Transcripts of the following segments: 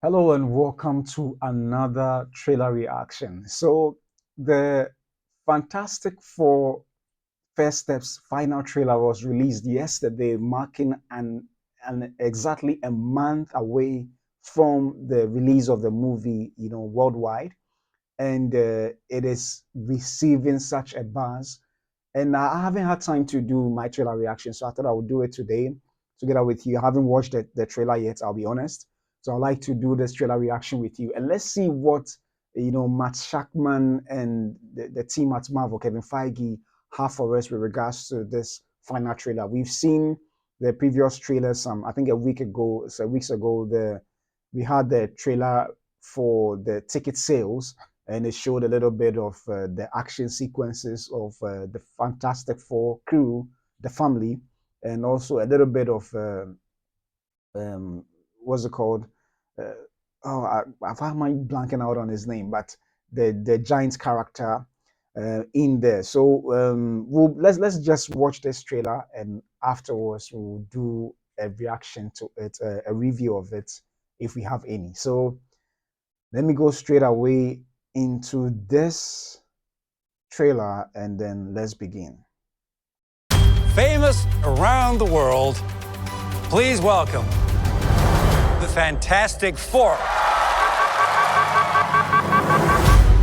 Hello and welcome to another trailer reaction. So, the Fantastic Four First Steps final trailer was released yesterday, marking an exactly a month away from the release of the movie, worldwide, and it is receiving such a buzz. And I haven't had time to do my trailer reaction, so I thought I would do it today together with you. I haven't watched the trailer yet, I'll be honest. So I'd like to do this trailer reaction with you. And let's see what Matt Shakman and the team at Marvel, Kevin Feige, have for us with regards to this final trailer. We've seen the previous trailers, I think a week ago, so weeks ago, we had the trailer for the ticket sales, and it showed a little bit of the action sequences of the Fantastic Four crew, the family, and also a little bit of what's it called? Uh, why am I blanking out on his name? But the giant character in there. So let's just watch this trailer, and afterwards we'll do a reaction to it, a review of it if we have any. So let me go straight away into this trailer and then let's begin. Famous around the world, please welcome the Fantastic Four.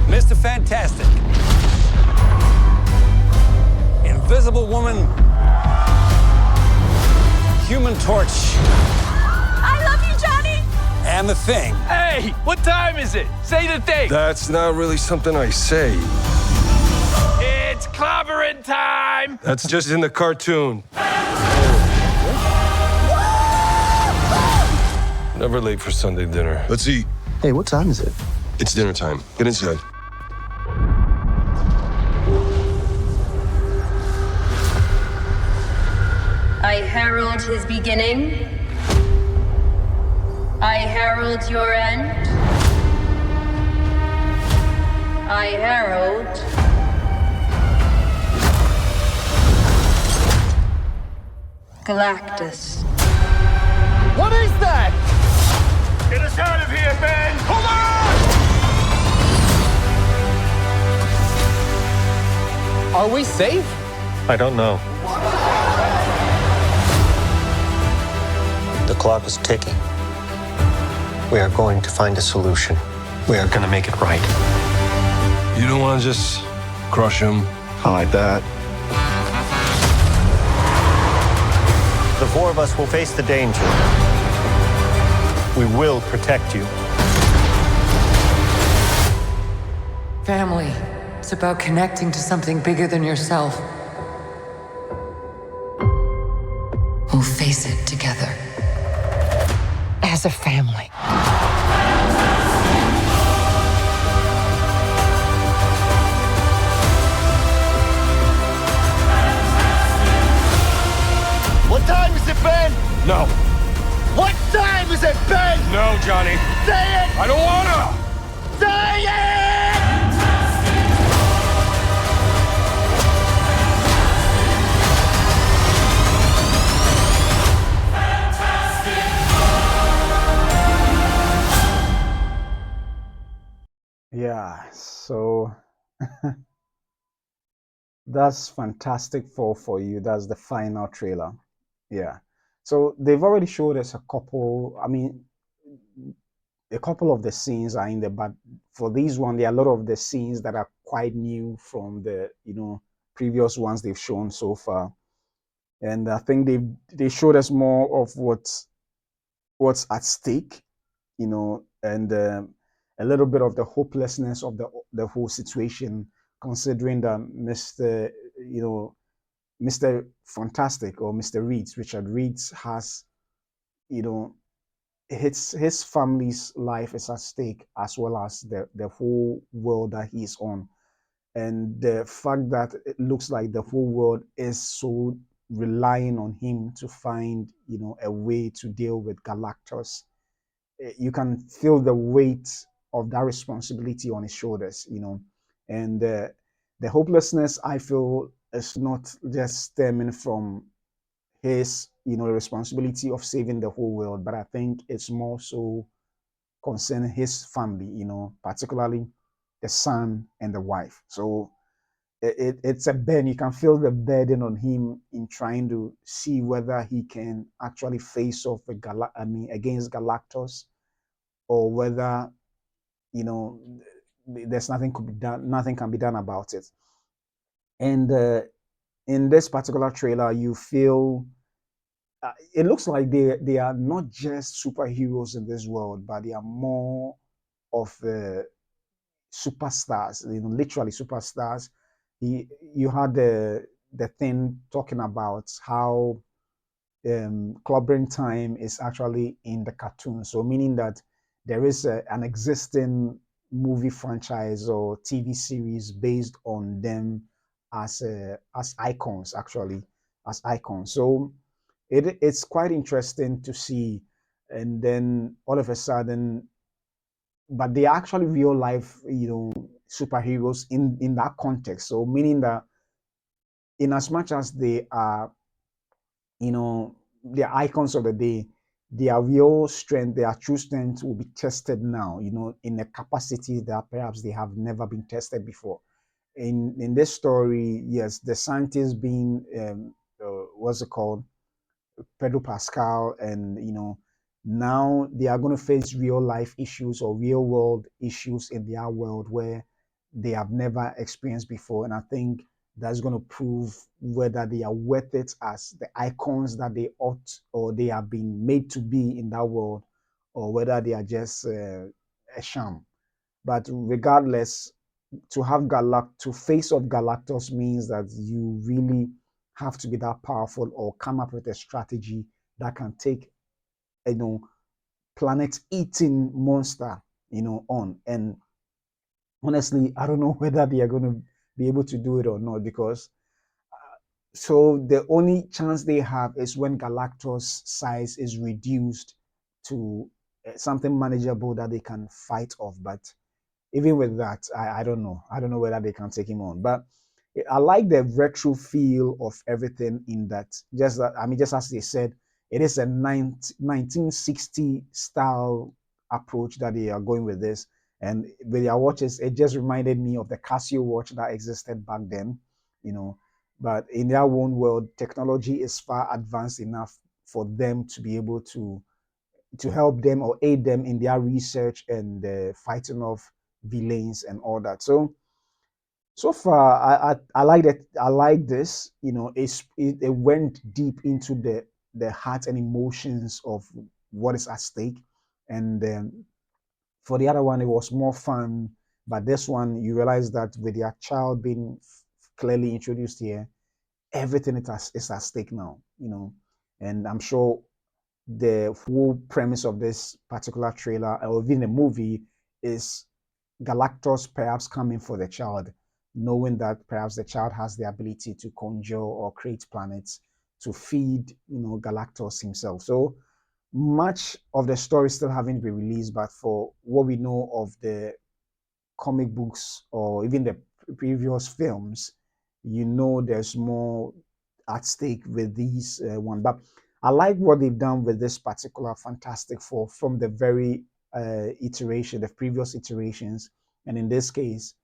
Mr. Fantastic, Invisible Woman, Human Torch, I love you, Johnny! and the Thing. Hey, what time is it? Say the thing. That's not really something I say. It's Clobberin time. That's just in the cartoon. Never late for Sunday dinner. Let's eat. Hey, what time is it? It's dinner time. Get inside. I herald his beginning. I herald your end. I herald Galactus. What is that? Get us out of here, Ben! Hold on! Are we safe? I don't know. The clock is ticking. We are going to find a solution. We are going to make it right. You don't want to just crush him? I like that. The four of us will face the danger. We will protect you. Family. It's about connecting to something bigger than yourself. We'll face it together. As a family. What time is it, Ben? No. What time is it, Ben? No, Johnny. Say it! I don't wanna! Say it! Yeah, so that's Fantastic Four for you. That's the final trailer. Yeah. So they've already showed us a couple, a couple of the scenes are in there, but for these one, there are a lot of the scenes that are quite new from the, previous ones they've shown so far. And I think they showed us more of what's at stake, and a little bit of the hopelessness of the whole situation, considering that Mr. Fantastic, or Mr. Reeds, Richard Reeds, has, his family's life is at stake, as well as the whole world that he's on. And the fact that it looks like the whole world is so relying on him to find, a way to deal with Galactus, you can feel the weight of that responsibility on his shoulders, and the hopelessness, I feel, is not just stemming from his, responsibility of saving the whole world, but I think it's more so concerning his family, particularly the son and the wife. So it's a burden. You can feel the burden on him in trying to see whether he can actually face off with against Galactus, or whether there's nothing could be done, nothing can be done about it. And in this particular trailer, you feel it looks like they are not just superheroes in this world, but they are more of superstars. Literally superstars. You had the thing talking about how Clobberin time is actually in the cartoon. So meaning that there is an existing movie franchise or TV series based on them as icons, actually, as icons. So it's quite interesting to see. And then all of a sudden, but they are actually real life, superheroes in that context. So meaning that in as much as they are, the icons of the day, their real strength, their true strength will be tested now, in a capacity that perhaps they have never been tested before. In this story, yes, the scientists being what's it called, Pedro Pascal, and now they are going to face real life issues or real world issues in their world where they have never experienced before. And I think that's going to prove whether they are worth it as the icons that they ought or they have been made to be in that world, or whether they are just a sham. But regardless, to face off Galactus means that you really have to be that powerful or come up with a strategy that can take, planet eating monster, on. And honestly, I don't know whether they are going to be able to do it or not, because so the only chance they have is when Galactus size is reduced to something manageable that they can fight off. But even with that, I don't know. I don't know whether they can take him on. But I like the retro feel of everything in that. Just that, just as they said, it is a 1960 style approach that they are going with this. And with their watches, it just reminded me of the Casio watch that existed back then, you know. But in their own world, technology is far advanced enough for them to be able to help them or aid them in their research and the fighting of villains and all that. So far, I like that. I like this. It went deep into the heart and emotions of what is at stake. And for the other one, it was more fun. But this one, you realize that with your child being clearly introduced here, everything is at stake now. And I'm sure the whole premise of this particular trailer or even the movie is Galactus perhaps coming for the child, knowing that perhaps the child has the ability to conjure or create planets to feed, Galactus himself. So much of the story still haven't been released, but for what we know of the comic books or even the previous films, there's more at stake with these one. But I like what they've done with this particular Fantastic Four from the very iteration, the previous iterations, and in this case,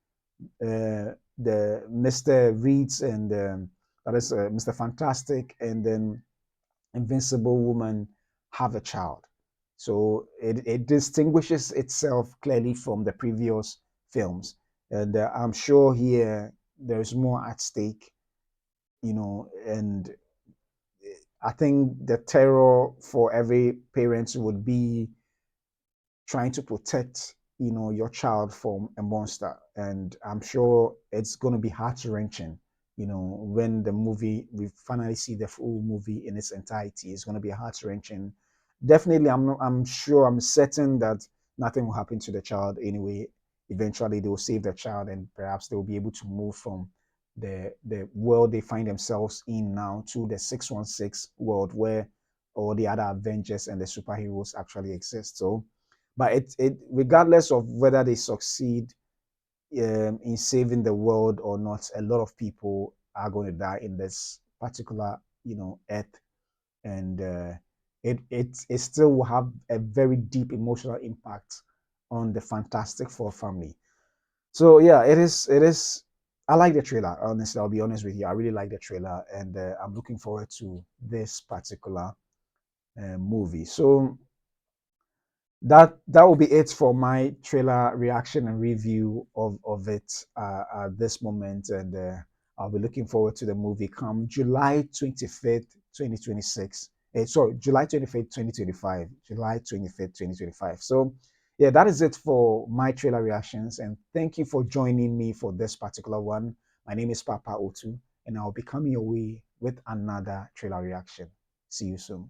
the Mr. Reeds and that is Mr. Fantastic and then Invincible Woman have a child. So it distinguishes itself clearly from the previous films. And I'm sure here there's more at stake, and I think the terror for every parent would be trying to protect, your child from a monster. And I'm sure it's going to be heart-wrenching, when we finally see the full movie in its entirety. It's going to be heart-wrenching. Definitely, I'm certain that nothing will happen to the child anyway. Eventually, they will save the child, and perhaps they will be able to move from the world they find themselves in now to the 616 world where all the other Avengers and the superheroes actually exist. So, but it regardless of whether they succeed in saving the world or not, a lot of people are going to die in this particular, earth, and it still will have a very deep emotional impact on the Fantastic Four family. So yeah, it is. I like the trailer. Honestly, I'll be honest with you. I really like the trailer, and I'm looking forward to this particular movie. So that will be it for my trailer reaction and review of it at this moment, and I'll be looking forward to the movie come July 25th, 2026. Sorry, July 25th, 2025. July 25th, 2025. So yeah, that is it for my trailer reactions, and thank you for joining me for this particular one. My name is Papa Otu, and I'll be coming your way with another trailer reaction. See you soon.